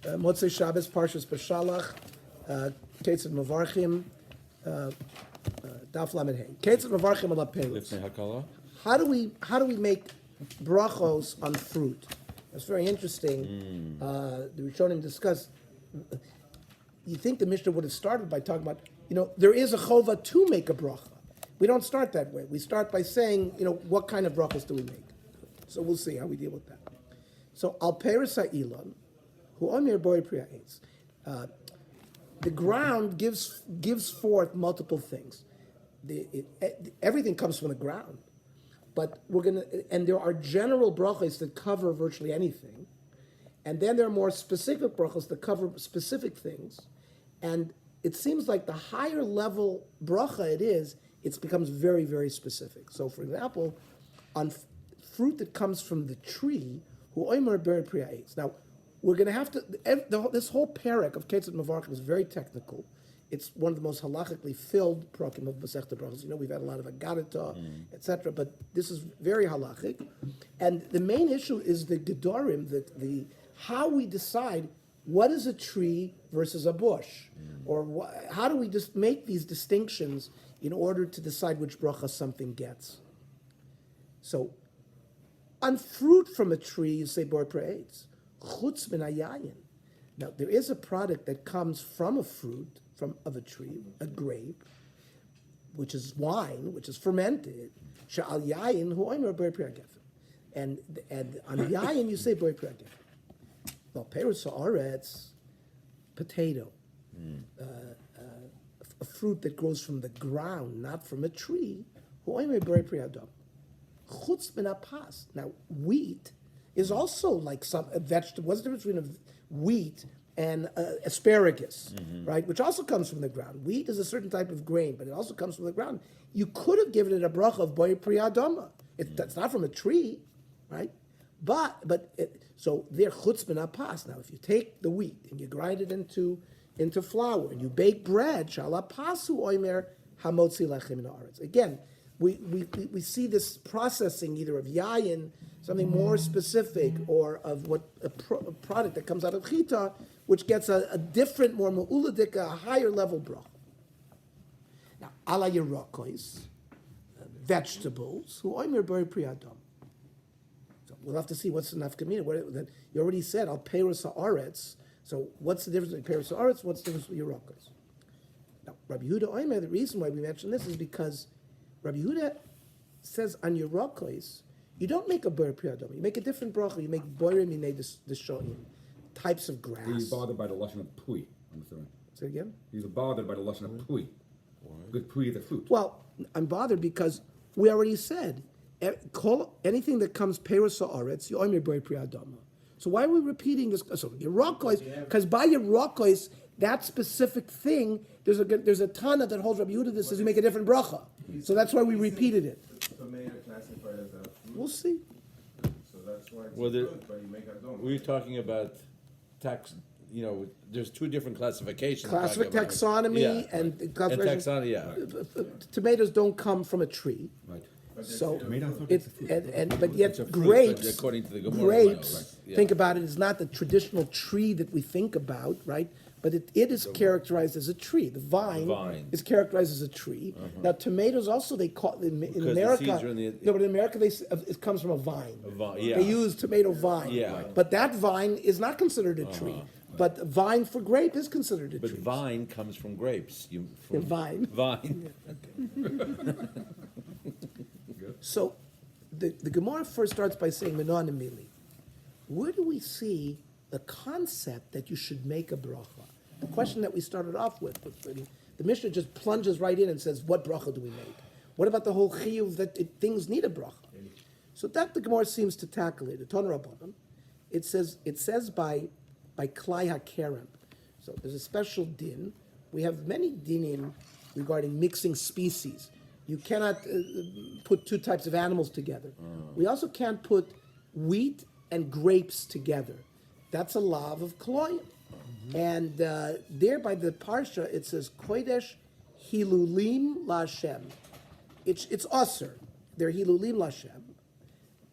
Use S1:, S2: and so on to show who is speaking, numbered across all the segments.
S1: Motzei Shabbos, Parshas Beshalach, Ketzad Mevarchim, Daf Lamed Hey. Ketzad Mevarchim ala Pelos. How do we make brachos on fruit? That's very interesting. The Rishonim discussed. You think the Mishnah would have started by talking about, there is a chova to make a bracha. We don't start that way. We start by saying, what kind of brachos do we make? So we'll see how we deal with that. So al peres ha'ilon, hu omer boi priya eitz. The ground gives forth multiple things. Everything comes from the ground, but and there are general brachos that cover virtually anything, and then there are more specific brachos that cover specific things, and it seems like the higher level bracha it becomes very, very specific. So, for example, on fruit that comes from the tree, hu omer boi priya eitz. Now, we're going to have to. This whole parak of Ketzad Mevarchim is very technical. It's one of the most halachically filled parakim of Masechta Brachos. We've had a lot of Agadata, etc., but this is very halachic. And the main issue is the gedorim, the how we decide what is a tree versus a bush, or how do we just make these distinctions in order to decide which bracha something gets. So, on fruit from a tree, you say bor pre'etz. Chutz min hayayin. Now, there is a product that comes from a fruit, of a tree, a grape, which is wine, which is fermented. She'al yayin hu omer bor priya gefen. And on yayin, you say bor priya gefen. Well, perus ha'aretz, potato, a fruit that grows from the ground, not from a tree, hu omer bor priya adam. Chutz min hapas. Now, wheat is also like a vegetable. What's the difference between wheat and asparagus, right? Which also comes from the ground. Wheat is a certain type of grain, but it also comes from the ground. You could have given it a bracha of boi priya adama. That's not from a tree, right? So they're chutz min hapas. Now, if you take the wheat and you grind it into flour and you bake bread, shal hapasu oimer hamotzi lechem min haaretz. Again, we see this processing either of yayin, something more specific, or of what a product that comes out of chita, which gets a different, more me'uladik, a higher level bracha. Now, ala yerokos, vegetables, who oimer bori pri adam. So we'll have to see what's the nafkamina. You already said al peros haaretz. So what's the difference between peros haaretz? What's the difference with yerokos? Now, Rabbi Yehuda oimer. The reason why we mention this is because Rabbi Yehuda says on yerokos, you don't make a bor pri adam. You make a different bracha. You make borim minei deshoim, types of grass.
S2: He's bothered by the lashon of pui.
S1: Say again?
S2: He's bothered by the lashon of pui. Because pui is the fruit.
S1: Well, I'm bothered because we already said anything that comes peros haaretz, you omer bor pri adam. So why are we repeating this? So yerokos, because by yerokos, that specific thing, there's a Tana that holds Rabbi Yehuda that says you make a different bracha. So that's why we repeated it.
S3: Tomato classified as a fruit.
S1: We'll see.
S3: So that's why it's
S4: Well,
S3: good, but you make a dome.
S4: We're talking about tax. There's two different classifications.
S1: Classic taxonomy and
S4: taxonomy. Yeah.
S1: Tomatoes don't come from a tree.
S4: Right.
S1: So
S4: It's
S1: but yet
S4: but
S1: grapes,
S4: according to the Gemara,
S1: grapes. Think about it. It's not the traditional tree that we think about, right? But it is characterized as a tree. The vine is characterized as a tree. Now tomatoes also they call in America. No, but in America it comes from a vine. They use tomato vine.
S4: Yeah.
S1: But that vine is not considered a tree. But vine for grape is considered a tree.
S4: But vine comes from grapes.
S1: Vine.
S4: Vine.
S1: So the Gemara first starts by saying Menon and Mili. Where do we see the concept that you should make a bracha? The question that we started off with. The Mishnah just plunges right in and says, what bracha do we make? What about the whole chiyuv that things need a bracha? So that the Gemara seems to tackle it. Ton Rabbanan. It says by klai hakerem. So there's a special din. We have many dinim regarding mixing species. You cannot put two types of animals together. We also can't put wheat and grapes together. That's a lav of kloyim. And there by the parsha it says kodesh hilulim lashem. It's aser. They're hilulim lashem.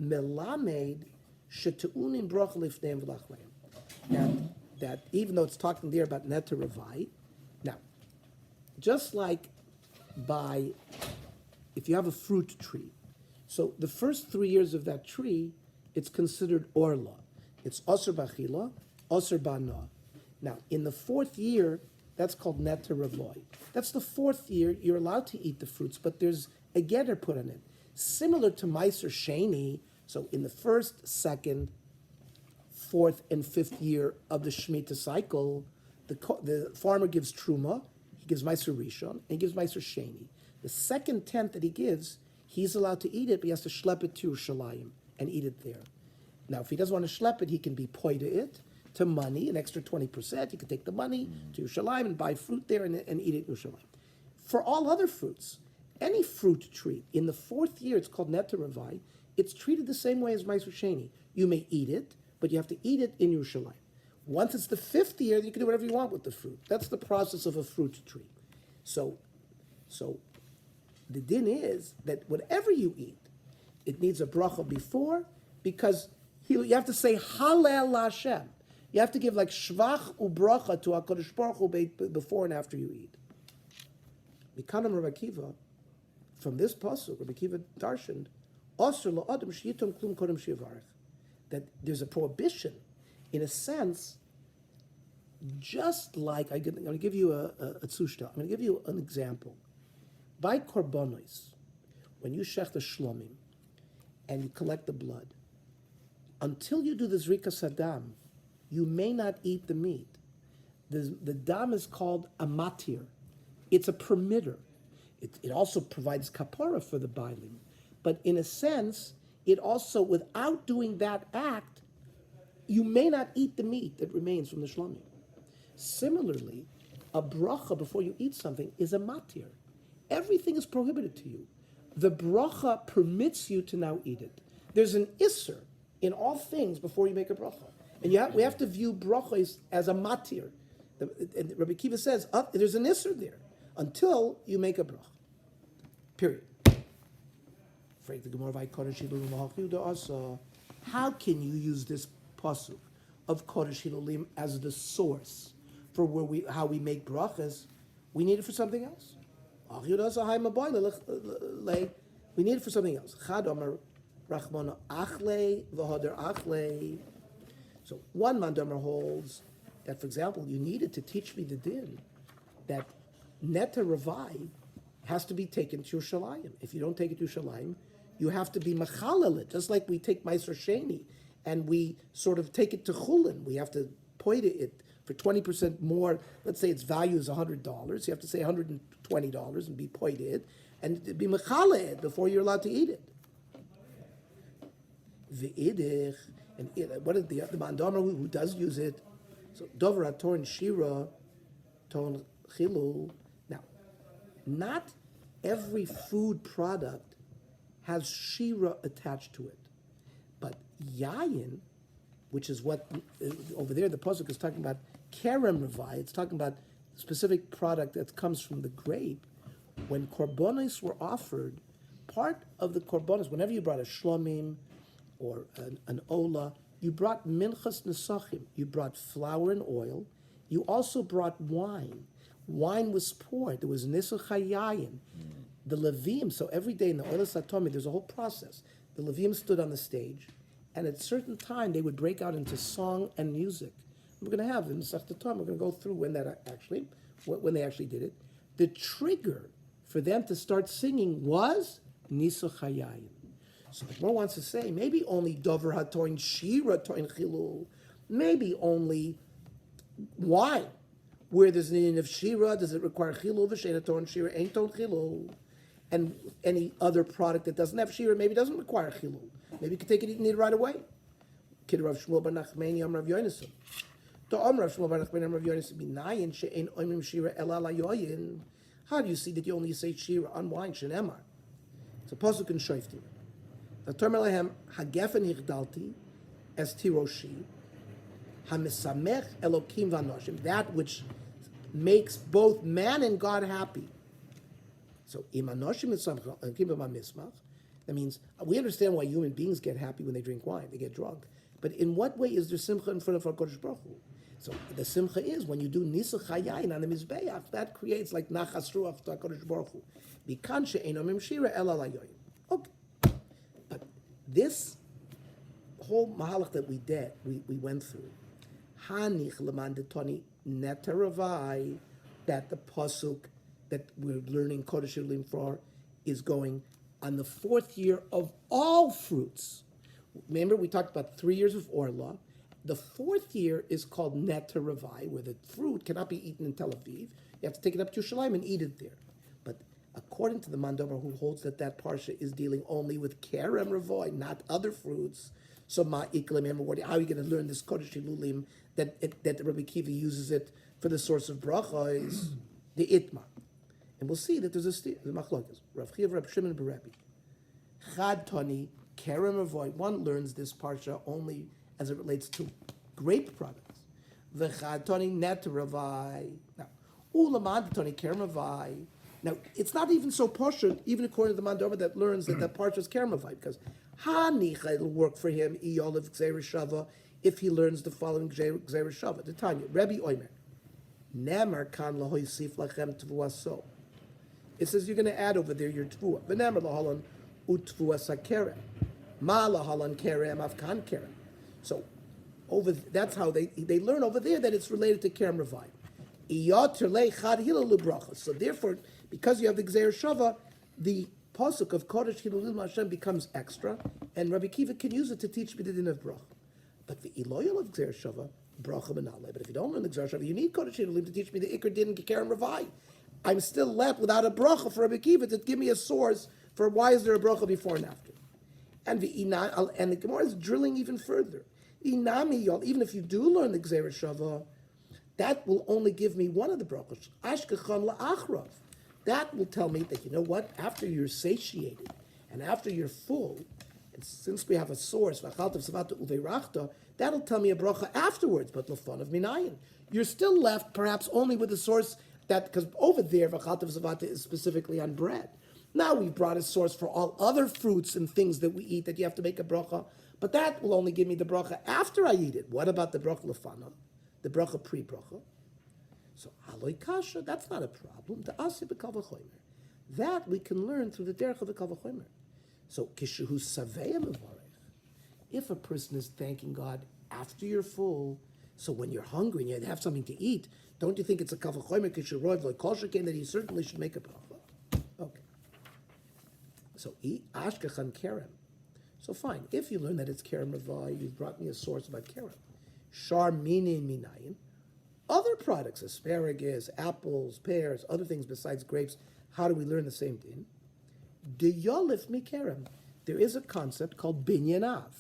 S1: Melamed sheteunim bracha lifneim v'lachleim. that even though it's talking there about neta ravai, now, just like if you have a fruit tree, so the first 3 years of that tree, it's considered orla. It's osir bachila, osir bana. Now, in the 4th year, that's called neta ravai. That's the 4th year, you're allowed to eat the fruits, but there's a getter put on it. Similar to Meiser Sheni, so in the 1st, 2nd, 4th, and 5th year of the Shemitah cycle, the farmer gives Truma, he gives Meiser Rishon, and he gives Meiser Sheni. The 2nd tenth that he gives, he's allowed to eat it, but he has to schlep it to Yerushalayim and eat it there. Now, if he doesn't want to schlep it, he can be poida it to money, an extra 20%. He can take the money to Yerushalayim and buy fruit there and eat it in Yerushalayim. For all other fruits, any fruit tree, in the 4th year, it's called Neta Ravai, it's treated the same way as Meiser Sheni. You may eat it, but you have to eat it in Yerushalayim. Once it's the 5th year, you can do whatever you want with the fruit. That's the process of a fruit tree. So the din is that whatever you eat, it needs a bracha before, because you have to say Hallel Hashem. You have to give like shvach ubracha to HaKadosh Baruch Hu before and after you eat. Mikanam Rabbi Akiva, from this pasuk, Rabbi Akiva darshaned, Osir la'adam sheyitom klum kodem sheyavarech, that there's a prohibition, in a sense, just like, I'm going to give you a tzushta, I'm going to give you an example. By korbanos, when you shech the shlomim, and you collect the blood, until you do the zrika sadam, you may not eat the meat. The dam is called a matir. It's a permitter. It also provides kapara for the bailim. But in a sense, it also, without doing that act, you may not eat the meat that remains from the shlomim. Similarly, a bracha before you eat something is a matir. Everything is prohibited to you. The bracha permits you to now eat it. There's an isser in all things before you make a bracha. And we have to view brachas as a matir. And Rabbi Akiva says, there's an isser there until you make a bracha. Period. How can you use this pasuk of Kodesh Hilulim as the source for how we make brachas? We need it for something else. We need it for something else. So one mandamer holds that, for example, you needed to teach me the din that neta ravai has to be taken to Yerushalayim. If you don't take it to Yerushalayim, you have to be machalel it, just like we take Meiser Sheni and we sort of take it to Chulin. We have to poida it for 20% more. Let's say its value is $100. You have to say $120 and be poida it and be machalel it before you're allowed to eat it. V'idich, and what is the mandamer who does use it? So dover atorn shira, ton chilul. Now, not every food product has shira attached to it, but yayin, which is what over there the pasuk is talking about kerem revai. It's talking about a specific product that comes from the grape. When korbanos were offered, part of the korbanos, whenever you brought a shlomim or an ola, you brought minchas nesachim. You brought flour and oil. You also brought wine. Wine was poured. There was nisuch hayayin. The Levim, so every day in the Oila Satomi, there's a whole process. The Levim stood on the stage, and at a certain time, they would break out into song and music. We're going to have in Masechta Tom, we're going to go through when they actually did it. The trigger for them to start singing was nisuch hayayin. So the Gemara wants to say, maybe only Dover HaToin Shira Toin Chilul, maybe only wine. Where there's an in of Shira, does it require Chilul? V'shein HaToin Shira ain't Ton Chilul. And any other product that doesn't have Shira maybe doesn't require Chilul. Maybe you can take it and eat it right away. Kid Rav Shmuel Bar Nachmani Yom Rav Yonason. To Rav Shmuel Bar Nachmani Yom Rav Yonason B'nayin she'ein oimim Shira ela la yoyin. How do you see that you only say Shira on wine? Shenemar. It's a pasuk in Shoftim. Hagefen hichdalti as tiroshi, hamisamech elokim v'anoshim, that which makes both man and God happy. So imanoshim mismach. That means we understand why human beings get happy when they drink wine; they get drunk. But in what way is there simcha in front of our Kodesh Baruch Hu? So the simcha is when you do nisuch hayayin on the mizbeach, that creates like nachas ruach to HaKadosh Baruch Hu. Bikan she'eino mimshira ela layoyim. Okay, but this whole mahalach that we did, we went through, hanich lemandetoni netaravai, that the pasuk that we're learning Kodesh Yulim for is going on the 4th year of all fruits. Remember, we talked about 3 years of Orla. The 4th year is called Neter Ravai, where the fruit cannot be eaten in Tel Aviv. You have to take it up to Yerushalayim and eat it there. But according to the Mandobar, who holds that parsha is dealing only with Kerem Ravai, not other fruits, so how are you going to learn this Kodesh Hilulim that Rabbi Kiva uses it for the source of bracha is the Itmar. And we'll see that there's the Machlokas. Rav Chiv, Rav Shimon, Berebi. Chad Tani, Kerem Ravai. One learns this parsha only as it relates to grape products. V'chad Tani Net Ravai. Now, Ulamad Tani Kerem Ravai. Now, it's not even so parsha, even according to the Mandoma that learns that parsha is Kerem Ravai, because Hanicha, it'll work for him, Iyolav Gzeir Shava, if he learns the following Gzeir Shava. The Tanya, Rebbe Oimer. Nemer kan lahoisif lachem tvuaso. It says you're going to add over there your tvua. V'nemer lahalan utvuasa kerem. Ma lahalan kerem avkan kerem. So, that's how they learn over there that it's related to kerem ravai. So therefore, because you have the Gzeir Shava, the pasuk of Kodesh Hilulim Hashem becomes extra, and Rabbi Kiva can use it to teach me the din of bracha. But the iloyal of Gzeir Shava, bracha benale. But if you don't learn the Gzeir Shava, you need Kodesh Hilulim to teach me the Iker din Kerem Ravai. I'm still left without a bracha for Rabbi Kiva to give me a source for why is there a bracha before and after. And the Gemara is drilling even further. Even if you do learn the Gzeir Shava, that will only give me one of the brachos. Ashkechon la'achrav. That will tell me that, you know what, after you're satiated and after you're full, and since we have a source, that'll tell me a bracha afterwards, but lefon of minayin. You're still left perhaps only with a source that, because over there, v'chaltav zavata is specifically on bread. Now we've brought a source for all other fruits and things that we eat that you have to make a bracha, but that will only give me the bracha after I eat it. What about the bracha lefana? The bracha pre-bracha? So, haloi kasha, that's not a problem. The asi b'kal v'chomer. That we can learn through the derech of the kal v'chomer. So, kishehu saveya mevarech. If a person is thanking God after you're full, so when you're hungry and you have something to eat, don't you think it's a kal v'chomer kishehu roiv lo'kol sheken that he certainly should make a bracha? Okay. So, ashkechan kerem. So fine, if you learn that it's kerem ravai, you've brought me a source about kerem. Shar minin minayin. Other products, asparagus, apples, pears, other things besides grapes, how do we learn the same thing? Deyolif mikerem. There is a concept called binyanav.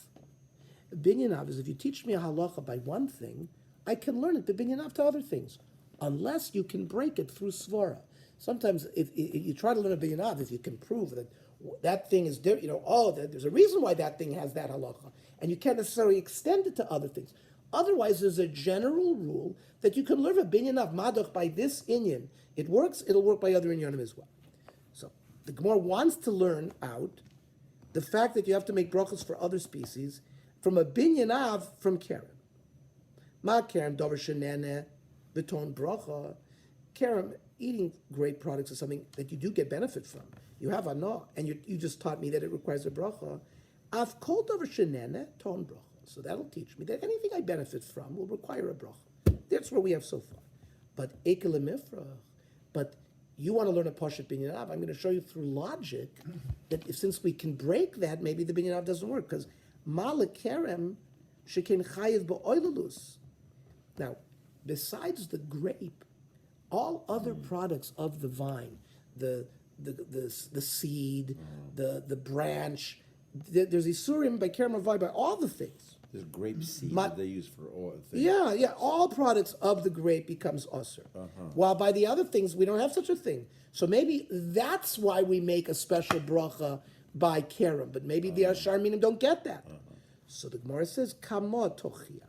S1: Binyanav is if you teach me a halacha by one thing, I can learn it binyanav to other things, unless you can break it through svara. Sometimes if you try to learn a binyanav, if you can prove that thing is, there's a reason why that thing has that halacha, and you can't necessarily extend it to other things. Otherwise, there's a general rule that you can learn a binyan of madoch by this inyan. It works, it'll work by other inyanim as well. So the Gemara wants to learn out the fact that you have to make brachos for other species from a binyan av from Keren. Ma Keren dover shenene beton bracha. Keren, eating grape products is something that you do get benefit from. You have anah, and you just taught me that it requires a bracha. Av kol dover shenene ton bracha. So that'll teach me that anything I benefit from will require a bracha. That's where we have so far. But ekel mifrach. But you want to learn a pashat binyan av. I'm going to show you through logic that since we can break that, maybe the binyan av doesn't work because malak kerem shekin chayiv ba'oilulus. Now, besides the grape, all other products of the vine, the seed, the branch. There's isurim by kerem ravai by all the things.
S4: There's grape seed that they use for all things.
S1: Yeah. All products of the grape becomes usur. While by the other things, we don't have such a thing. So maybe that's why we make a special bracha by kerem. But maybe the ashar minim don't get that. So the Gemara says, kama tochiach.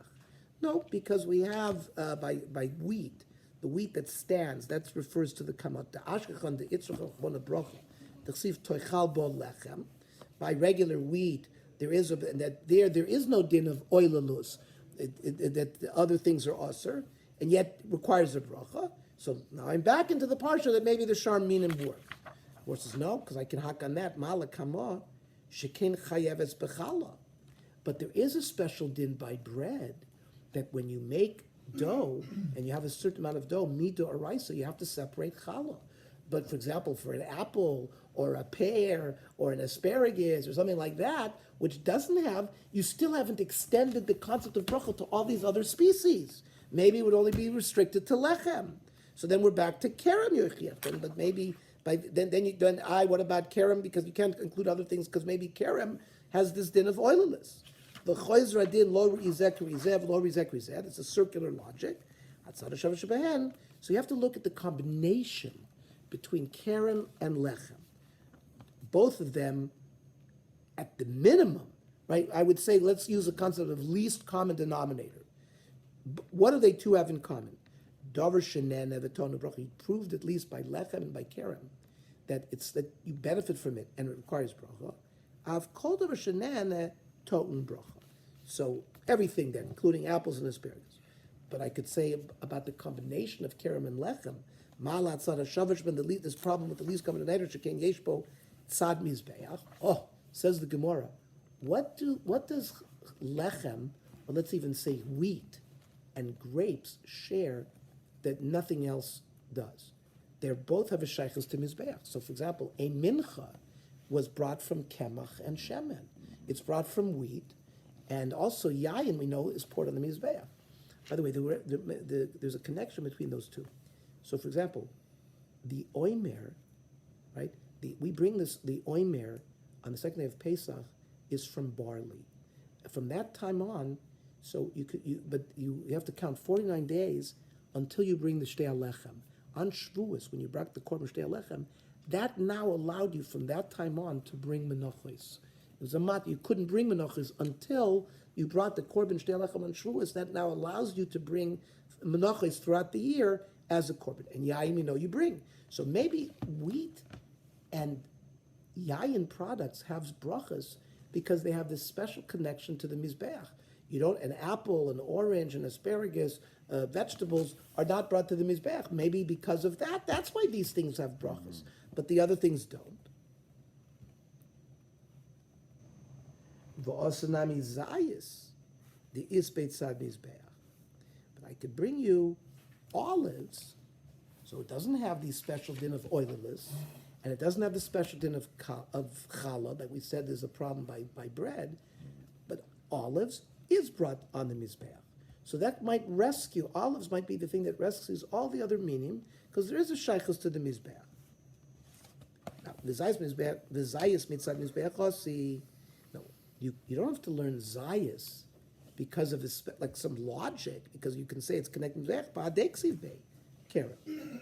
S1: No, because we have by wheat, the wheat that stands, that refers to the kamat. The ashkechan, the itzrach, one of bracha. The chsiv toichal bo lechem. By regular wheat, there is no din of oilalus. that the other things are aser, and yet requires a bracha. So now I'm back into the parsha that maybe the shar minim work. Or says no, because I can hack on that mala kama shekin chayeves bechala. But there is a special din by bread that when you make dough and you have a certain amount of dough, mido araisa, you have to separate challah. But for example, for an apple or a pear or an asparagus or something like that, which doesn't have, you still haven't extended the concept of bracha to all these other species. Maybe it would only be restricted to lechem. So then we're back to kerem yochiach. But maybe what about kerem? Because you can't include other things because maybe kerem has this din of oiliness. The choizra din lo rizek rizev lo rizek rizeh. It's a circular logic. So you have to look at the combination between kerem and lechem. Both of them, at the minimum, right? I would say let's use the concept of least common denominator. What do they two have in common? Davar shenene v'tonu bracha. He proved at least by lechem and by kerem that you benefit from it and it requires bracha. Av kol davar shenene toten bracha. So everything then, including apples and asparagus. But I could say about the combination of kerem and lechem. Malat tzad hashavish ben this problem with the least common denominator shekain yeshbo tzad mizbeach. Oh, says the Gemara. What does lechem, or let's even say wheat, and grapes share that nothing else does? They both have a shaychus to mizbeach. So, for example, a mincha was brought from kemach and shemen. It's brought from wheat, and also yayin we know is poured on the mizbeach. By the way, there's a connection between those two. So, for example, the oimer, right? We bring the oimer on the second day of Pesach is from barley. From that time on, so you have to count 49 days until you bring the shtei alechem. On Shavuos, when you brought the korban shtei alechem, that now allowed you from that time on to bring menachos. It was a mat, you couldn't bring menachos until you brought the korban shtei alechem on Shavuos. That now allows you to bring menachos throughout the year as a korban. And yayin you bring. So maybe wheat and yayin products have brachas because they have this special connection to the mizbeach. You don't, an apple, an orange, an asparagus, vegetables are not brought to the mizbeach. Maybe because of that, that's why these things have brachas, but the other things don't. V'osanami zayis, the isbeit sad mizbeach. But I could bring you olives, so it doesn't have the special din of oiliness, and it doesn't have the special din of challah that we said there's a problem by bread, but olives is brought on the mizbeach. So that might rescue, olives might be the thing that rescues all the other meaning, because there is a shaychus to the mizbeach. Now, the zayis mitzad mizbeach, no, you don't have to learn zayis because of this, like some logic, because you can say it's connected to mizbeach, ba'adeksiv bei, keren.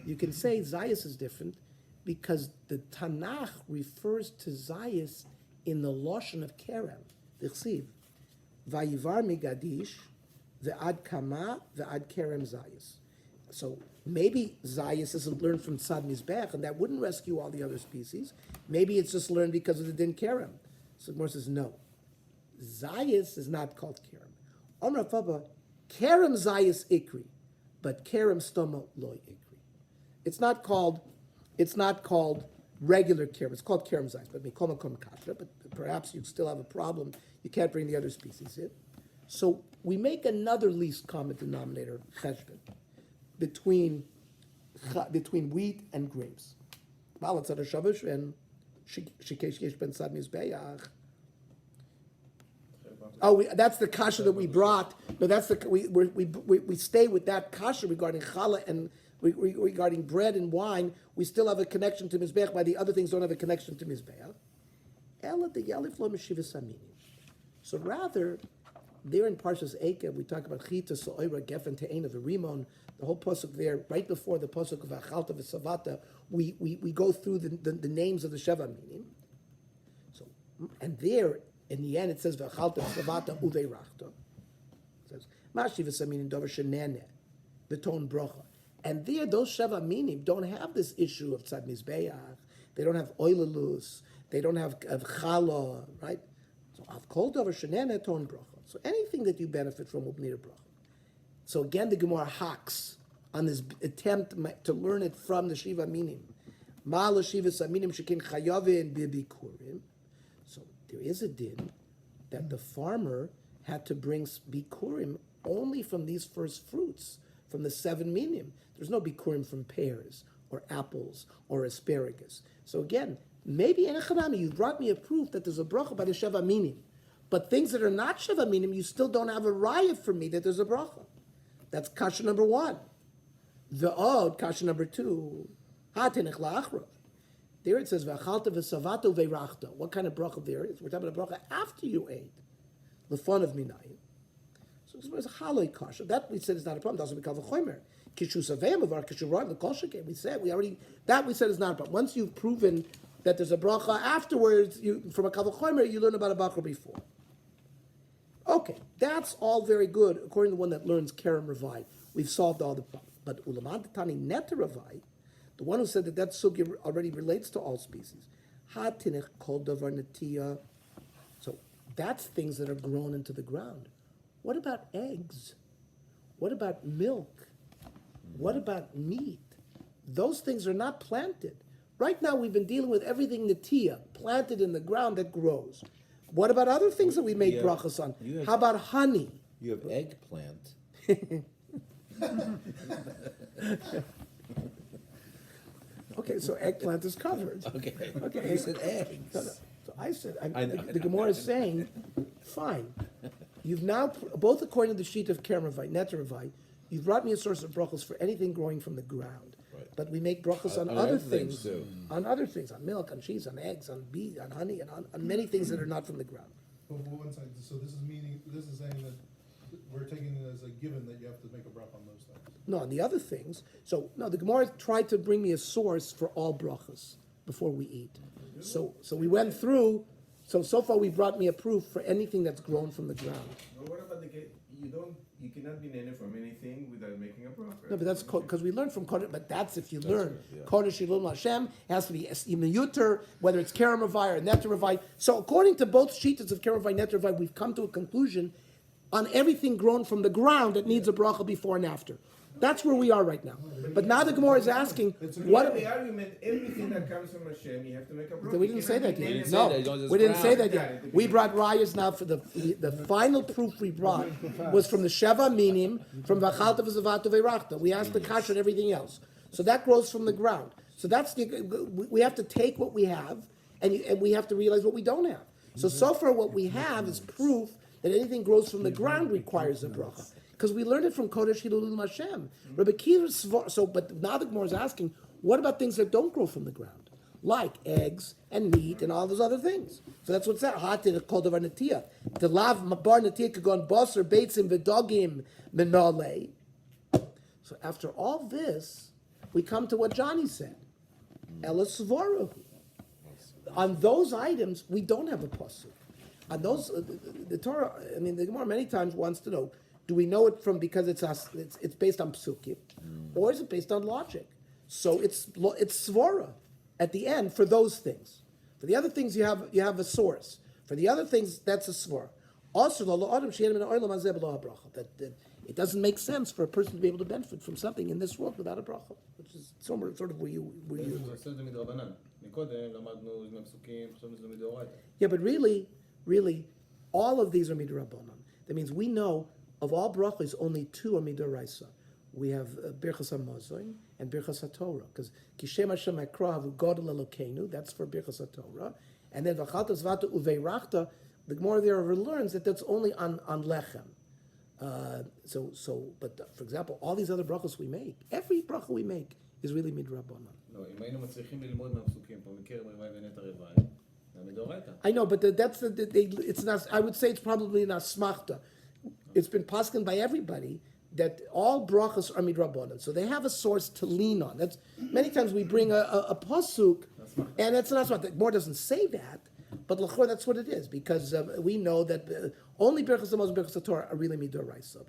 S1: You can say zayis is different, because the Tanakh refers to zayis in the lashon of kerem. D'chsiv, vayivar migadish, ve'ad kama, ve'ad kerem zayis. So maybe zayis isn't learned from tzad mizbech, and that wouldn't rescue all the other species. Maybe it's just learned because of the din kerem. So Gemara says no. Zayis is not called kerem. Omra Faba, kerem zayis ikri, but kerem stoma loy ikri. It's not called regular kerem. It's called kerem zayis, but mikol makom katra. But perhaps you still have a problem. You can't bring the other species in. So we make another least common denominator cheshbon between wheat and grapes. And that's the kasha that we brought. No, that's the we stay with that kasha regarding challah and regarding bread and wine. We still have a connection to mizbeach, while the other things don't have a connection to mizbeach. So rather, there in Parshas Eikev, we talk about chita, so'ira, gefen, te'ena, the rimon, the whole pasuk there, right before the pasuk of achalta v'savata, we go through the names of the sheva minim. So, and there, in the end, it says v'achalta v'savata uveirachta. It says mashi v'saminim davar shenene, the tone brocha. And there, those sheva minim don't have this issue of tzad mizbeach. They don't have oilelus. They don't have challah, right? So So I've called over shenana ton bracha. So anything that you benefit from will need a bracha. So again, the Gemara hacks on this attempt to learn it from the Shiva Minim. Ma la Shiva Saminim shekin chayavin bibikurim. So there is a din that the farmer had to bring bikurim only from these first fruits, from the 7 minim. There's no bikurim from pears or apples or asparagus. So again, maybe in a chanami, you brought me a proof that there's a bracha by the Sheva minim. But things that are not Sheva minim, you still don't have a raya for me that there's a bracha. That's kasha number 1. The odd, kasha number 2, hatinech la'achra. There it says, v'achalta v'savato v'rachta. What kind of bracha there is? We're talking about a bracha after you ate. L'fon of minayim. So it's a haloi kasha. That we said is not a problem. Doesn't become a chomer. Kishu saveim avar kishu rod l'kol shekeh. We said is not a problem. Once you've proven that there's a bracha afterwards, from a kavach chomer, you learn about a bracha before. Okay, that's all very good according to the one that learns Kerem Ravai. We've solved all the problems. But Ulamad Tani Neta Ravai, the one who said that sugya already relates to all species. Hatinech kol davar netiya. So that's things that are grown into the ground. What about eggs? What about milk? What about meat? Those things are not planted. Right now we've been dealing with everything netiya, planted in the ground that grows. What about other things that we make brachas on? How about honey?
S4: You have eggplant.
S1: Okay, so eggplant is covered.
S4: Okay. You said eggs.
S1: No. So I said,
S4: know.
S1: the Gemara is saying, fine. You've now, both according to the sheet of Kermavite, Neteravite, you've brought me a source of brachos for anything growing from the ground.
S4: Right.
S1: But we make brachos on other things too. On other things, on milk, on cheese, on eggs, on bees, on honey, and on many things that are not from the ground.
S5: But one second, so this is saying that we're taking it as a given that you have to make a bracha on those things.
S1: No, on the other things. So, no, the Gemara tried to bring me a source for all brachas before we eat. So we went through, so far we brought me a proof for anything that's grown from the ground.
S3: But what about the case, you cannot be nene from anything without making a bracha.
S1: No, but that's because we learned from Kodesh, but that's if you learn. Kodesh Yilul Hashem has to be Yuter, whether it's Kerem Ravai or Neter Ravai. So according to both sheets of Kerem Ravai, Neter Ravai, we've come to a conclusion on everything grown from the ground that needs a bracha before and after. That's where we are right now. But now the Gemara is asking, what?
S3: The argument, everything that comes from Hashem, you have to make a bracha.
S1: We didn't say that yet.
S4: No,
S1: we didn't say that yet. We brought rayas now for the final proof we brought was from the Sheva Minim, from Vachalta V'Zavato Ve'rachta. We asked the kasha and everything else. So that grows from the ground. So that's we have to take what we have, and we have to realize what we don't have. So far what we have is proof that anything grows from the ground requires a bracha. Because we learned it from Kodesh Hilul Hashem. Rabbi Kiva, but now the Gemara is asking, what about things that don't grow from the ground? Like eggs and meat and all those other things. So that's what's that. Hatir called of netiya. The lav mabar netiya kagon basar beitzim v'dogim menale. So after all this, we come to what Johnny said. Elas svoru. On those items, we don't have a pasuk. On those, the Torah, the Gemara many times wants to know, do we know it from because it's based on psukim, or is it based on logic? So it's svara at the end for those things. For the other things, you have a source. For the other things, that's a svara. Also, that it doesn't make sense for a person to be able to benefit from something in this world without a bracha, which is sort of where you. Yeah, but really, all of these are midrabanan. That means we know of all brachos, only 2 are midoraisa. We have Birchas HaMazon and Birchas HaTorah. Because Kishem Hashem Ekrav Godel Elokeinu, that's for Birchas HaTorah. And then V'chalta Zvata Uveirachta, the Gemara there learns that that's only on lechem. But for example, all these other brachos we make, every bracha we make is really midrabanan. I know, but it's not. I would say it's probably not smachta. It's been paskin by everybody that all brachas are midrabanan, so they have a source to lean on. That's many times we bring a pasuk, and it's not smachta. More doesn't say that, but l'chor that's what it is because we know that only Berochos and Berochos Torah are really midoraisa.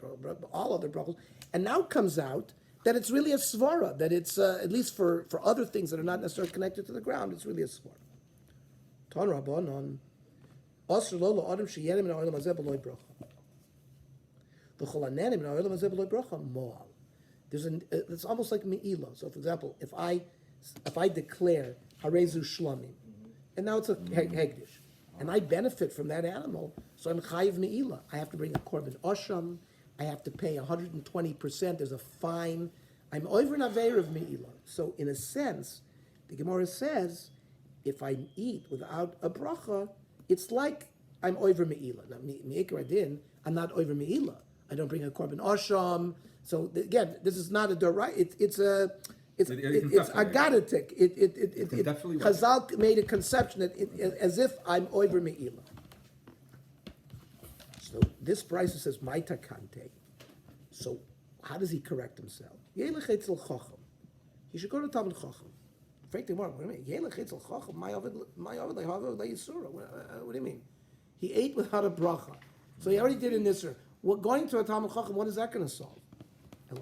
S1: All other brachos, and now it comes out that it's really a svara. That it's at least for other things that are not necessarily connected to the ground, it's really a svara. Ton Rabbanon, Asr lo la'adam sheyenim min ha'olam hazeh b'loi bracha. V'chol hanenim min ha'olam hazeh b'loi bracha mo'al. It's almost like me'ilah. So, for example, if I declare harezu shlamim, and now it's a hegdish, and I benefit from that animal, so I'm chayiv me'ilah. I have to bring a korban osham. I have to pay 120%. There's a fine. I'm over an aveir of me'ilah. So, in a sense, the Gemara says, if I eat without a bracha, it's like I'm over me'ilah. Now, me'ikar adin, I'm not over me'ilah. I don't bring a korban osham. So again, this is not a dorai. It's agadatik. Chazal made a conception that as if I'm over me'ilah. So this price says maita kante. So how does he correct himself? Yelech etzel chacham. He should go to Talmud chacham. Frankly, what do you mean? Yelech etzel chacham. My ovid lehavod le'yisura. What do you mean? He ate without a bracha. So he already did an nisr. Well, going to a Talmud chacham, what is that going to solve? You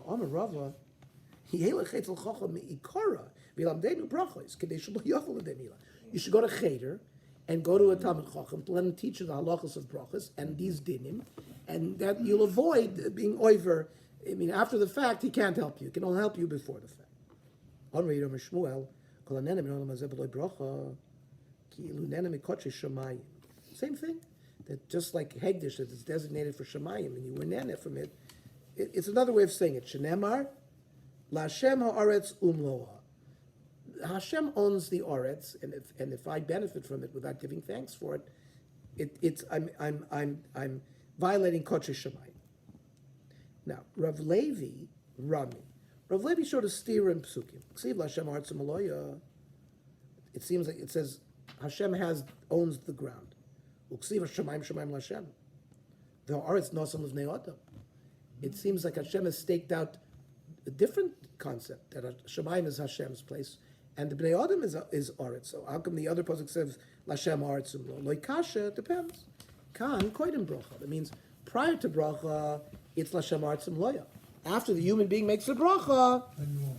S1: should go to Cheder and go to a Talmud Chacham to let him teach you the halachas of brachas and these dinim, and that you'll avoid being over. I mean, after the fact, he can't help you. He can only help you before the fact. Same thing. That just like Hegdish, that is designated for Shemayim, and you were nene from it. It's another way of saying it. Shenemar, LaHashem ha'aretz umloa. Hashem owns the aretz, and if I benefit from it without giving thanks for it, I'm violating Kodesh Shemayim. Now, Rav Levi, Rami. Rav Levi showed a steer in Psukim. Ksiv LaHashem ha'aretz umloa. It seems like it says Hashem owns the ground. Uksiv Shemayim LaHashem. The aretz nosam l'vnei adam. It seems like Hashem has staked out a different concept, that Shemayim is Hashem's place, and the Bnei Adam is Aretz. So how come the other pasuk says Lashem Aretz Umlo? Loikasha, depends. Kan koidim bracha. That means prior to bracha, it's Lashem Aretz Umloya. After the human being makes a bracha,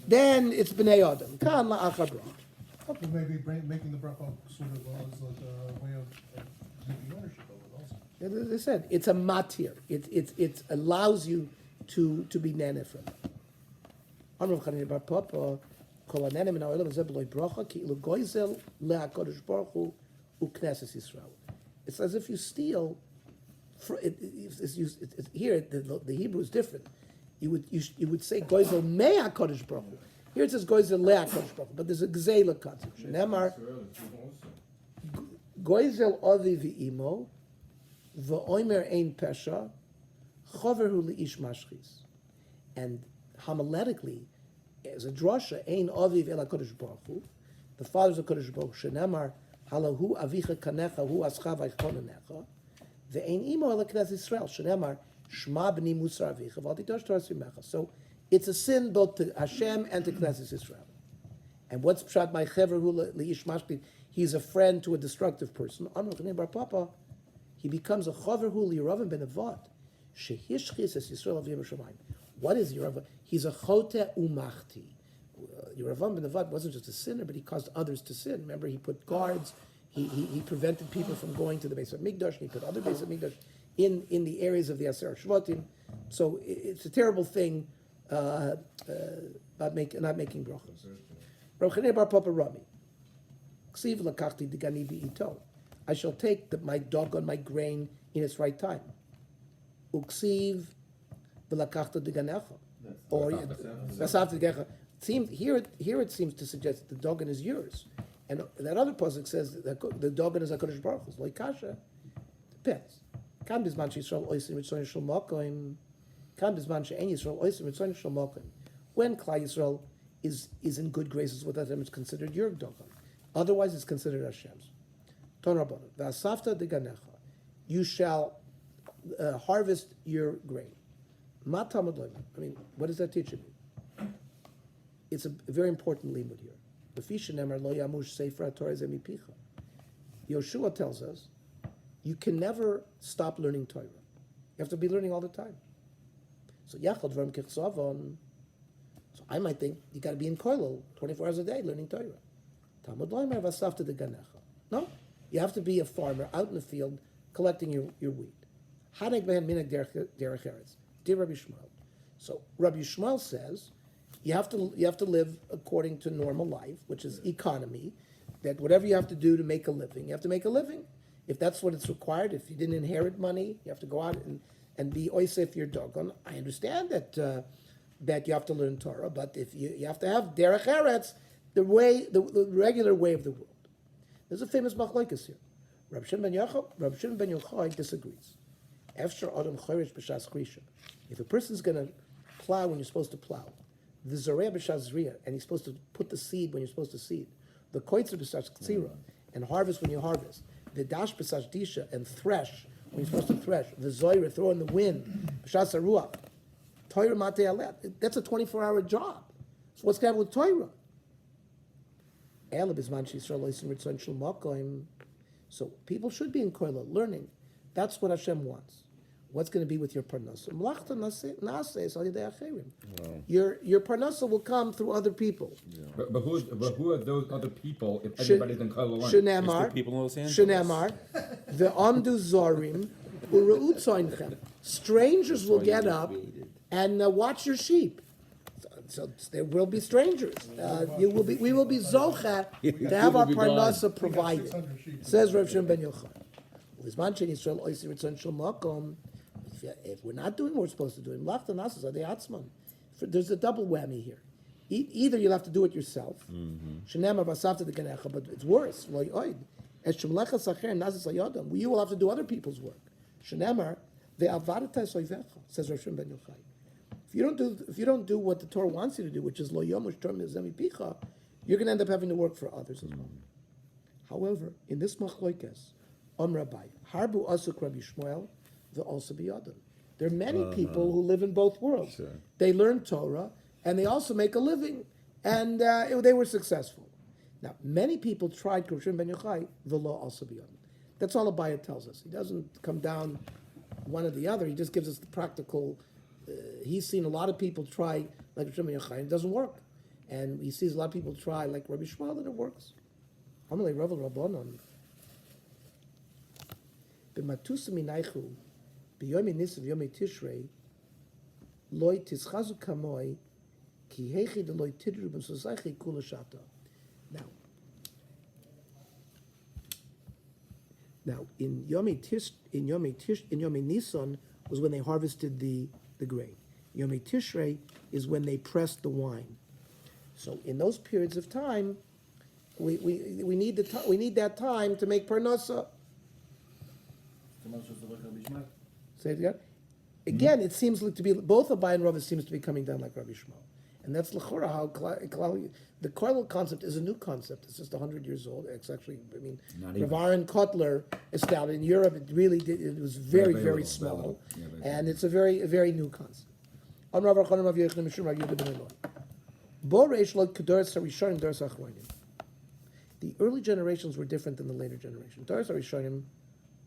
S1: then it's Bnei Adam. Kan la'achar bracha.
S5: Okay, maybe making the bracha sort of as like a way of making ownership of it also.
S1: As I said, it's a matir. It allows you to be nene from it. It's as if you steal. Here, the Hebrew is different. You would say goizel mei HaKadosh Baruch Hu. Here it says goizel le HaKadosh Baruch Hu, but there's a gzeila concept. Nemar goizel avi v'imo. V'oimer ein pesha, choverhu li'ish mashchis. And homiletically, as a drasha, ein aviv el HaKadosh Baruch Hu, the father's of HaKadosh Baruch Hu, shenemar halahu avicha kanecha hu ascha v'aychonanecha, ve'ein imo el HaKnes Yisrael, shenemar shma b'ni musar avicha v'al titosh Torah simecha. So it's a sin both to Hashem and to Knesset Yisrael. And what's pshat by choverhu li'ish mashchis? He's a friend to a destructive person. Amr bar Papa. He becomes a choverhu li'Yeravam ben Avad. Shehishchis es Yisrael avim Shemayim. What is Yeravam? He's a chote umachti. Yeravam ben Avad wasn't just a sinner, but he caused others to sin. Remember, he put guards. He prevented people from going to the base of Mikdash. And he put other base of Mikdash in the areas of the Aser Shvatim. So it's a terrible thing not making brachos. Rav Chanei bar Papa Rami. Ksiv lakachti digani bi'ito. I shall take my dog on my grain in its right time. Uksiv v'lakachta deganecha. Or v'asavta deganecha. Here it seems to suggest that the dogon is yours. And that other pasuk says that the dogon is HaKadosh Baruch Hu's. Loikasha. Depends. Kan bizman she'Yisrael oisim ritzoyin shel makom. Kan bizman she'en Yisrael oisim ritzoyin shel makom. When Klal Yisrael is in good graces with Hashem, it's considered your dogon. Otherwise, it's considered Hashem's. You shall harvest your grain. I mean, what does that teach me? It's a very important limud here. Yoshua tells us you can never stop learning Torah. You have to be learning all the time. So I might think you got to be in koilel 24 hours a day learning Torah. No. You have to be a farmer out in the field collecting your wheat. Hanek behen minak derech eretz. Dear Rabbi Shmuel. So Rabbi Shmuel says you have to live according to normal life, which is economy. That whatever you have to do to make a living, you have to make a living. If that's what it's required, if you didn't inherit money, you have to go out and be oisef your dogon. I understand that that you have to learn Torah, but if you have to have derech eretz, the regular way of the world. There's a famous machlokes here. Rabbi Shimon ben Yochai disagrees. If a person's going to plow when you're supposed to plow, the zoreh b'shas zriya, and he's supposed to put the seed when you're supposed to seed, the koitzer b'shas ktsira, and harvest when you harvest, the dash b'shas disha, and thresh when you're supposed to thresh, the zoyre, throw in the wind, b'shas haruach, Torah matei alet. That's a 24-hour job. So what's going to happen with Torah? So people should be in koila, learning. That's what Hashem wants. What's going to be with your parnasa? Your parnasa will come through other people.
S2: Yeah. But who are those other people if everybody's in Kol Haolam?
S1: Shenamar,
S4: people in Los Angeles.
S1: Shenamar, the Amdu Zorim, Ureutzoinchem. Strangers will get up and watch your sheep. So there will be strangers. We will be zocha to have our parnasa provided. Says Rav Shimon ben Yochai. If we're not doing what we're supposed to do, there's a double whammy here. Either you'll have to do it yourself, but it's worse. You will have to do other people's work. Says Rav Shimon ben Yochai. If you don't do what the Torah wants you to do, which is lo yomush Torah mizemi picha, you're going to end up having to work for others as well. However, in this machlokes, Rabbi, Harbu Asuk Rabbi Shmuel, they'll also be Adam. There are many people who live in both worlds. Sure. They learn Torah and they also make a living, and they were successful. Now, many people tried Kurshim ben Yochai, the law also be Adam. That's all Abaya tells us. He doesn't come down one or the other. He just gives us the practical. He's seen a lot of people try like Kurshim ben Yochai, and it doesn't work. And he sees a lot of people try like Rabbi Shmuel, and it works. Amalei Rav Rabbanon. B'matusa minaychu, b'yomi nisav yomi tishrei, loy tischazu kamoi, ki hechi de loy tidru b'sosaychi kula shata. Now, in Yomi Nisan was when they harvested the grain. Yomi Tishrei is when they pressed the wine. So in those periods of time, we need that time to make parnasa. Say it again. Again, it seems like to be both Abai and Rava seems to be coming down like Rabbi Shmuel, and that's l'chora how the koilel concept is a new concept. It's just 100 years old. It's actually, Rav Aaron Kotler established in Europe. It really did. It was very, very small, and it's a very new concept. On Rav Chanan Rav Yechon Mishum Rav Yehuda ben Eloi. Bo reish lo kedoros harishonim doros achronim. The early generations were different than the later generation. Doros harishonim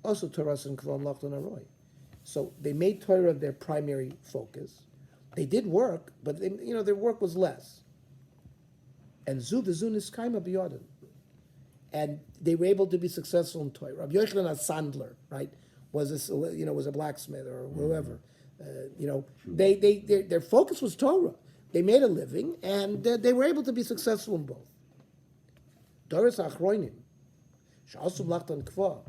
S1: also Torah and Kvam Lachton Aroi. So they made Torah their primary focus. They did work, but their work was less. And the Zun is Kaima B'Yodim. And they were able to be successful in Torah. Rabbi Yochanan Sandler, right, was a blacksmith or whoever. Their focus was Torah. They made a living, and they were able to be successful in both. Doris Achroinim, Sha'asum Lachtan Kva.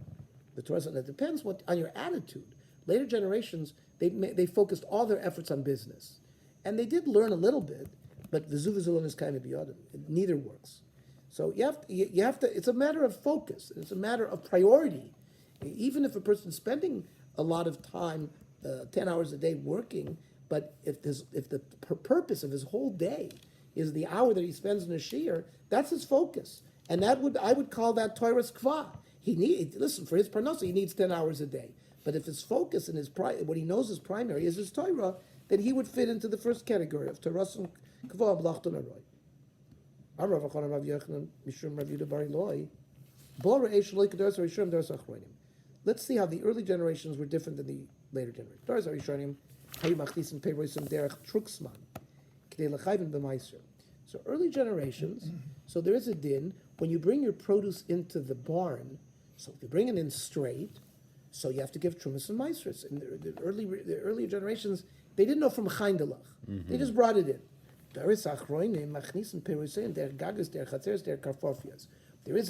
S1: The Torah said, it depends on your attitude. Later generations, they focused all their efforts on business. And they did learn a little bit, but the Zuvazulun is kind of beyond it. Neither works. So you have to, it's a matter of focus. It's a matter of priority. Even if a person's spending a lot of time, 10 hours a day working, but if the purpose of his whole day is the hour that he spends in a shiur, that's his focus. And I would call that Torah's kva. Listen, for his parnasa, he needs 10 hours a day. But if his focus and what he knows is primary is his Torah, then he would fit into the first category of Torah and Kva Blachton Aroi. Let's see how the early generations were different than the later generations. So early generations, so there is a din, when you bring your produce into the barn, so if you bring it in straight, So you have to give trumas and maasros. In the earlier generations, they didn't know from Chaindelach. They just brought it in. There is a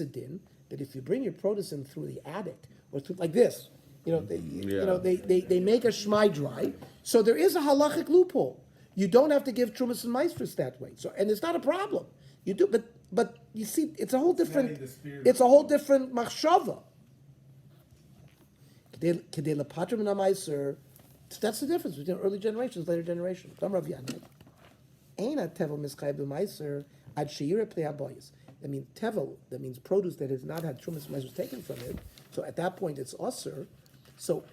S1: din that if you bring your produce in through the attic or through like this, they make a shmai dry. So there is a halachic loophole. You don't have to give trumas and maasros that way. So, and it's not a problem. You do, but you see, it's a whole different. It's a whole different machshava. That's the difference between early generations, later generations. That means tevel, that means produce that has not had trumas and maasros taken from it. So at that point, it's usher. So,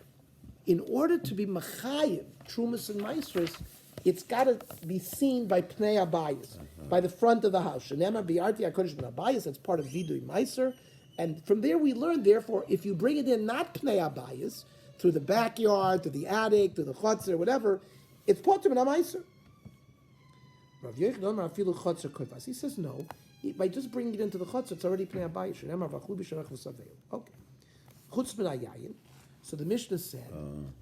S1: in order to be machayev trumas and maasros, it's got to be seen by pnei abayis, by the front of the house. Shenema bi'arti hakodesh ben abayis. That's part of vidui meiser, and from there we learn. Therefore, if you bring it in not pnei abayis, through the backyard, through the attic, through the chotzer, whatever, it's potter ben meiser. Rav Yochanan afilu chotzer kovas. He says no. By just bringing it into the chotzer, it's already pnei abayis. Shenema v'achlu b'sharach v'saveil. Okay. Chutz ben hayayin. So the Mishnah said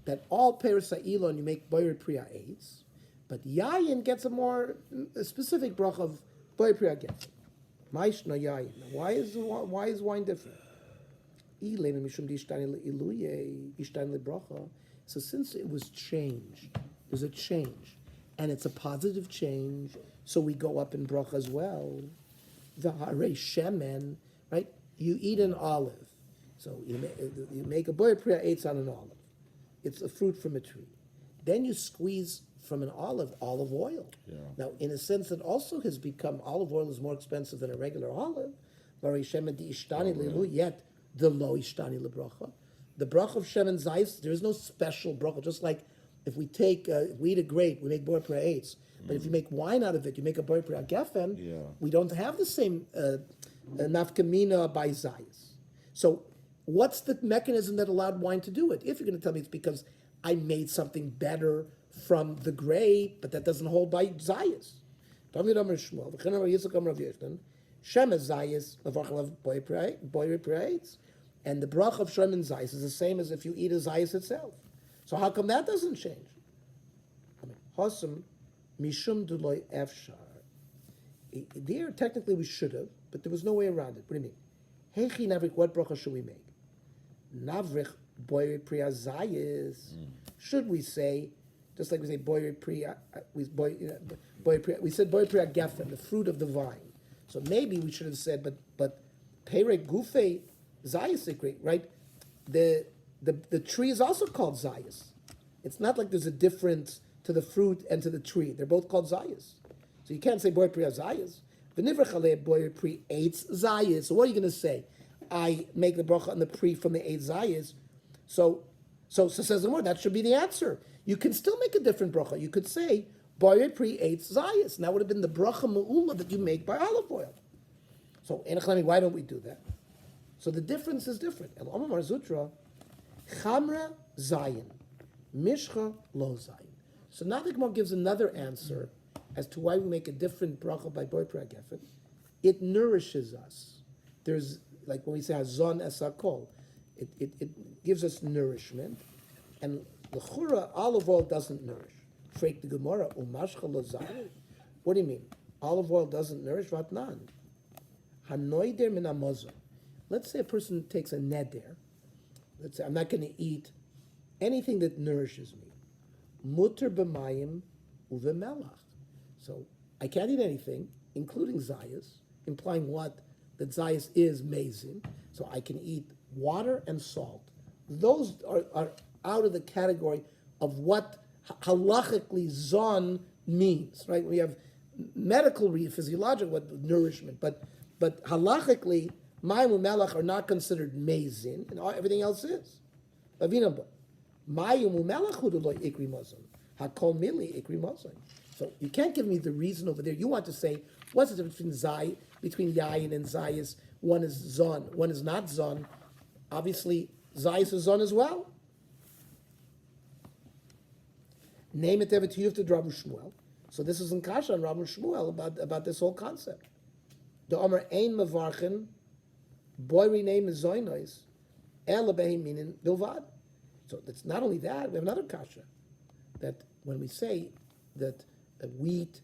S1: that all peres ha'ilon you make boyer priya eitz. But yayin gets a specific brach of boy priya get. Maishna yayin. Why is wine different? So since it was changed, there's a change, and it's a positive change. So we go up in bracha as well. The harei shemen, right? You eat an olive, so you make a boy priya eitz on an olive. It's a fruit from a tree. Then you squeeze from an olive oil. Yeah. Now, in a sense, it also has become, olive oil is more expensive than a regular olive. Yet, the lo ishtani lebracha. The bracha of shemen zayis, there is no special bracha. Just like if we take, if we eat a grape, we make bor priya eitz. But if you make wine out of it, you make a bor priya gefen. We don't have the same nafkamina by zayis. So, what's the mechanism that allowed wine to do it? If you're going to tell me it's because I made something better from the grape, but that doesn't hold by zayis. And the brach of shemen zayis is the same as if you eat a zayis itself. So how come that doesn't change? There, technically we should have, but there was no way around it. What do you mean? What bracha should we make? Navrich boy priya zayis. Should we say, just like we say boy priya, we said boy priya gefen, the fruit of the vine. So maybe we should have said, but pere gufe zayis, right? The tree is also called zayis. It's not like there's a difference to the fruit and to the tree. They're both called zayis. So you can't say boy priya zayis. V'nivrach boy pri eitz zayis. So what are you going to say? I make the bracha on the pri from the eitz zayis. So says the word, that should be the answer. You can still make a different bracha. You could say, boyer pri eitz zayis. And that would have been the bracha ma'ula that you make by olive oil. So, why don't we do that? So the difference is different. El Omar Zutra, chamra zayin, mishcha lo zayin. So now the Gemara gives another answer as to why we make a different bracha by boyer pri gefen. It nourishes us. There's, like when we say hazon esakol, it gives us nourishment, and l'chura olive oil doesn't nourish. Freik the Gemara umashcha lo zayin. What do you mean? Olive oil doesn't nourish? Vatnan. Hanoider min hamazon. Let's say a person takes a neder. Let's say I'm not going to eat anything that nourishes me. Mutter b'mayim uvemelach. So I can't eat anything, including zayis, implying what? That zayis is mazin. So I can eat water and salt. Those are out of the category of what halachically zon means, right? We have medical, physiological nourishment, but halachically, mayim umelach are not considered mazin, and everything else is. Mayim umelach huduloi ikri mazon. Hakol mili ikri mazon. So you can't give me the reason over there. You want to say, what's the difference between yayin and zayis? One is zon, one is not zon. Obviously, zayis is zon as well. Name it evet to Rabbi Shmuel. So this is in Kasha on Rabbi Shmuel about this whole concept. The Omer ein mevarchen, boy rename is zoynois, ela behi minin bilvad. So it's not only that, we have another kasha, that when we say that wheat,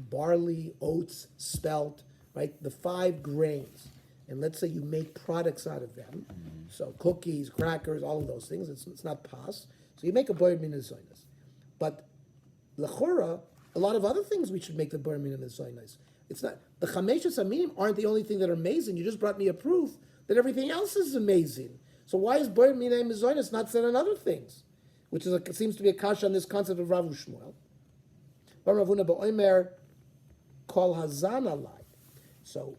S1: barley, oats, spelt, right, the 5 grains, and let's say you make products out of them, so cookies, crackers, all of those things, it's not pas, so you make a boyer min zoynas. But l'chora, a lot of other things we should make the boyer min zoynas. It's not, the chameshes aminim aren't the only thing that are amazing, you just brought me a proof that everything else is amazing. So why is boyer min zoynas not said on other things? Which is seems to be a kasha on this concept of Rav Shmuel. Bar Ravuna ba'omer kol hazan alai. So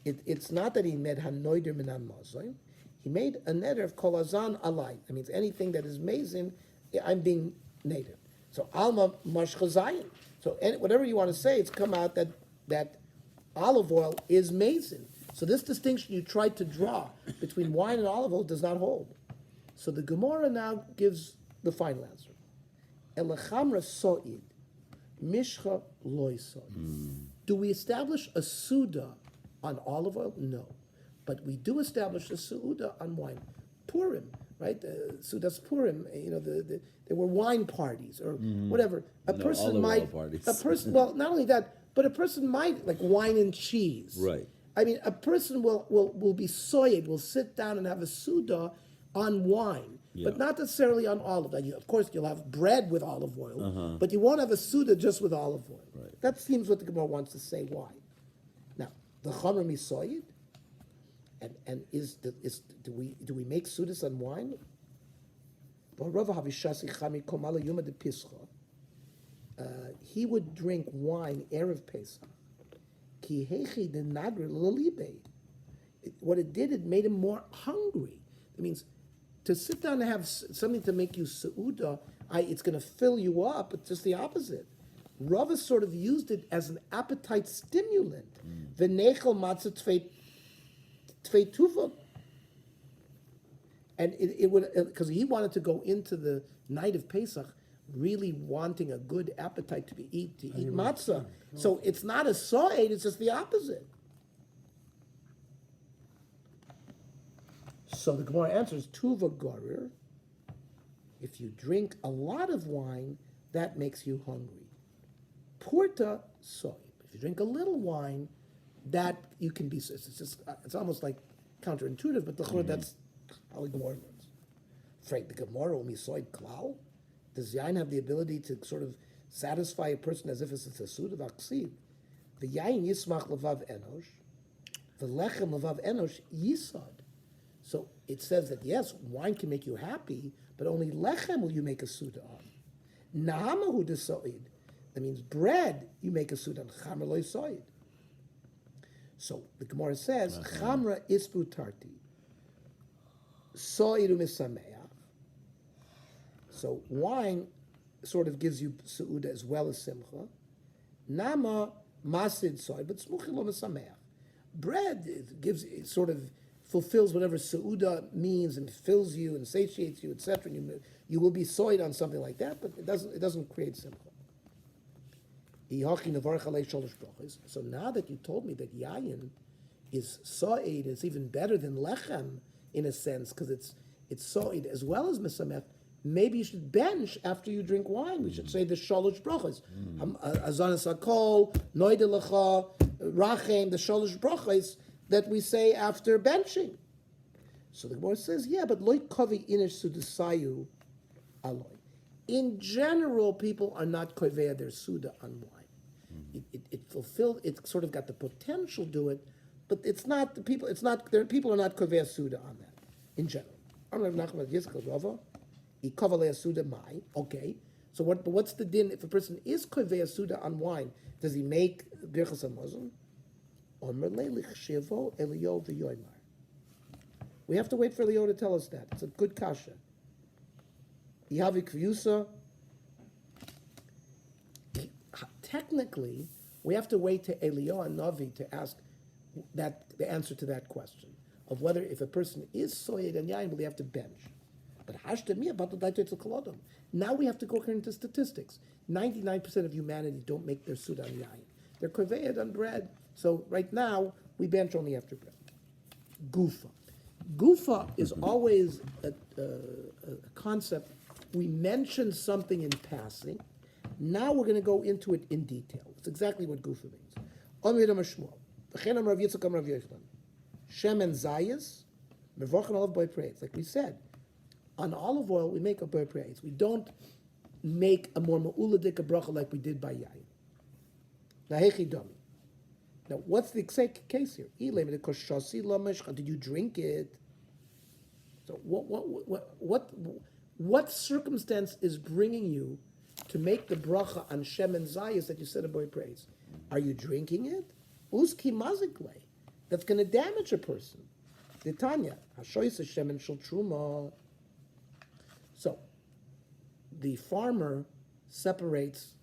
S1: it's not that he made hanoider minan mazoin. He made a neder of kol hazan alai. That means anything that is amazing, I'm being native. So alma mashchazayin. So whatever you want to say, it's come out that olive oil is amazing. So this distinction you tried to draw between wine and olive oil does not hold. So the Gemara now gives the final answer. Elechamra so'id, mishcha loy so'id. Do we establish a suda on olive oil? No. But we do establish a suda on wine. Purim, right? Sudas Purim, there were wine parties or whatever. A person might, well, not only that, but a person might, like wine and cheese.
S4: Right.
S1: I mean, a person will be soyed, will sit down and have a suda on wine, but not necessarily on olive oil. Of course, you'll have bread with olive oil, but you won't have a suda just with olive oil.
S4: Right.
S1: That seems what the Gemara wants to say. Why? Now, the chomer misoyed, and do we make sudas on wine? He would drink wine erev Pesach. Ki hechi de nagre lalibe. What it did, it made him more hungry. It means to sit down and have something to make you seuda, it's going to fill you up. It's just the opposite. Rava sort of used it as an appetite stimulant. V'nechel matzah tvei tuva. And it would, because he wanted to go into the night of Pesach really wanting a good appetite to eat matzah. So it's not a sa'id, it's just the opposite. So the Gemara answers, Tuva Gorir, if you drink a lot of wine, that makes you hungry. Porta soy. If you drink a little wine, that you can be, it's almost like counterintuitive, but that's how the Gemara learns. Frank, the Gemara will be soy klal. Does yain have the ability to sort of satisfy a person as if it's a suit of aksiv? The yain yismach levav enosh, the lechem levav enosh yisad. So it says that yes, wine can make you happy, but only lechem will you make a suda on. Nahamahu de soid. That means bread you make a suda on. Chamra loy soid. So the Gemara says chamra ispu tarti. Soidu misameach. So wine sort of gives you suuda as well as simcha. Nama masid soid, but smuchilo misameach. Bread it sort of fulfills whatever Seuda means and fills you and satiates you, etc. And you will be soyed on something like that, but it doesn't create simcha. So now that you told me that yayin is so'ed, it's even better than lechem in a sense, because it's so'ed as well as mesamech, maybe you should bench after you drink wine. We should say the shalosh brachos. Azanas hakol, noide lecha, rachem, the shalosh brachos that we say after benching. So the Gemara says, yeah, but loy kavi inish sudasayu aloy. In general, people are not koveya their suda on wine. It fulfilled, it sort of got the potential to it, but it's not, the people, it's not, people are not koveya suda on that, in general. Okay, so what's the din if a person is koveya suda on wine? Does he make Berochos HaMazon? We have to wait for Eliyahu to tell us that. It's a good kasha. Technically, we have to wait to Eliyahu and Navi to ask the answer to that question of whether if a person is soyed and yain, will they have to bench? But now we have to go according to statistics. 99% of humanity don't make their suda on yain. They're koveyed on bread. So right now, we bench only after bread. Gufa. Gufa is always a concept. We mention something in passing. Now we're going to go into it in detail. It's exactly what Gufa means. Shem and Zayas, Mevorchen olive boy praise. Like we said, on olive oil we make a boy praise. We don't make a more ma'uladik bracha like we did by yain. Now, what's the exact case here? Did you drink it? So, what circumstance is bringing you to make the bracha on Shem and Zayas that you said a boy praise? Are you drinking it? Uski mazikle. That's going to damage a person. The Tanya, Hashoyis Shem and Shel Truma. So, the farmer separates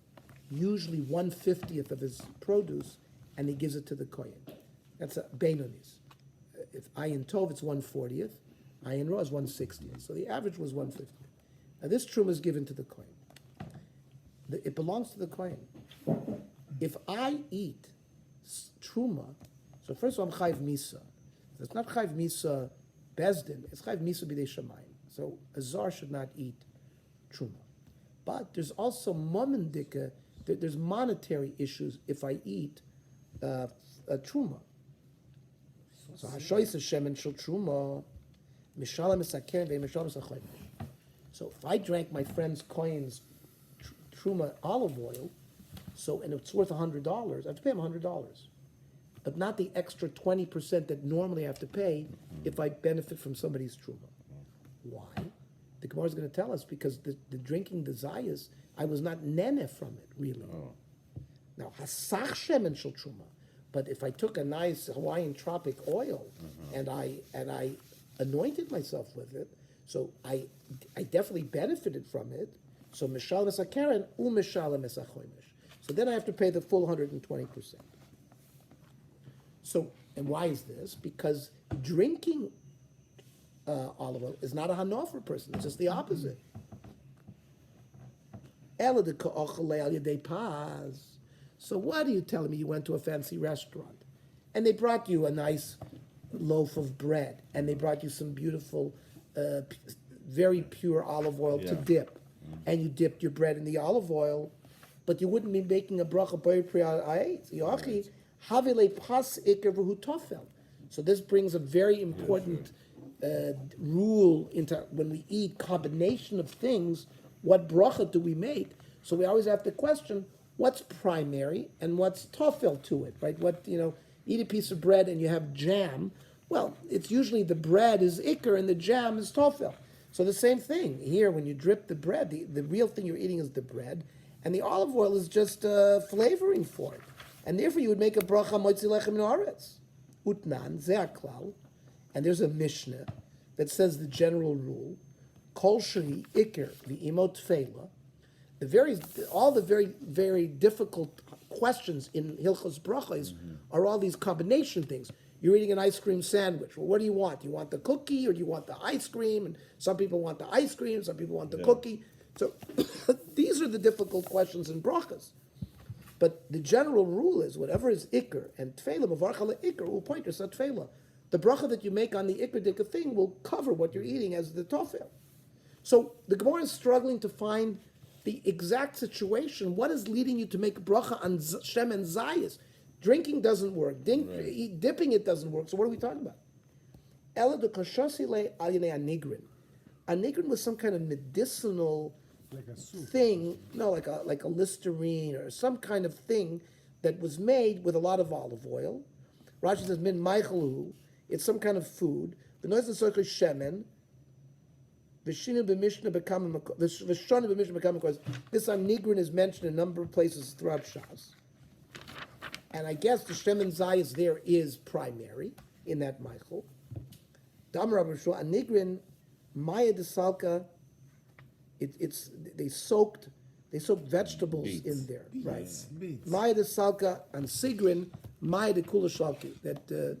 S1: usually 1/50th of his produce and he gives it to the kohen. That's a beinonis. If ayin tov, it's 1/40th. Ayin ra is 1/60th. So the average was 1/50th. Now this truma is given to the kohen. It belongs to the kohen. If I eat truma, so first of all, I'm chayv misa. So it's not chayv misa bezdin. It's chayv misa b'dei shamayim. So a zar should not eat truma. But there's also momendika. There's monetary issues if I eat a truma. So hashoyis Hashem and shel truma, mishalem esaken ve'mishalem esachoyim. So if I drank my friend's coin's truma olive oil, and it's worth $100, I have to pay him $100, but not the extra 20% that normally I have to pay if I benefit from somebody's truma. Why? The Gemara is going to tell us because the drinking the zayas, I was not nene from it really. Oh. Now hasach shemen shel truma, but if I took a nice Hawaiian tropic oil and I anointed myself with it, so I definitely benefited from it. So mishal mesakeren umishal mesachoymish. So then I have to pay the full 120%. So and why is this? Because drinking olive oil is not a hana for a person. It's just the opposite. So what are you telling me? You went to a fancy restaurant and they brought you a nice loaf of bread and they brought you some beautiful, very pure olive oil to dip. And you dipped your bread in the olive oil, but you wouldn't be making a bracha b'yipri ayit. So this brings a very important rule into when we eat combination of things. What bracha do we make? So we always have to question what's primary and what's tofel to it, right? Eat a piece of bread and you have jam. Well, it's usually the bread is ikr and the jam is tofel. So the same thing here, when you drip the bread, the real thing you're eating is the bread, and the olive oil is just flavoring for it. And therefore you would make a bracha moitzi lechem noaretz. Utnan, ze haklal. And there's a Mishnah that says the general rule, kol sheri ikr v'imo tfeila. All the very, very difficult questions in Hilchos Brachos are all these combination things. You're eating an ice cream sandwich. Well, what do you want? Do you want the cookie or do you want the ice cream? And some people want the ice cream, some people want the cookie. So these are the difficult questions in brachas. But the general rule is whatever is ikr and tefillah, mavarcha ikr, will point us at tefillah. The bracha that you make on the ikr dika thing will cover what you're eating as the tofel. So the Gemara is struggling to find the exact situation. What is leading you to make bracha on Shem and Zayas? Drinking doesn't work. Dipping it doesn't work. So what are we talking about? Ela de kashosile aline anigrin. Anigrin was some kind of medicinal thing, like a Listerine or some kind of thing that was made with a lot of olive oil. Rashi says min maichalu. It's some kind of food. B'nois l'soichus shemen. V'shinu b'mishnah become v'shonu b'mishnah become because this anigrin is mentioned in a number of places throughout Shas. And I guess the Shem and Zayas there is primary in that Michael. Damar Abishua Anigrin Maya de Salka. They soaked vegetables in there, right? Maya de Salka and Sigrin Maya de Kula Shalki. That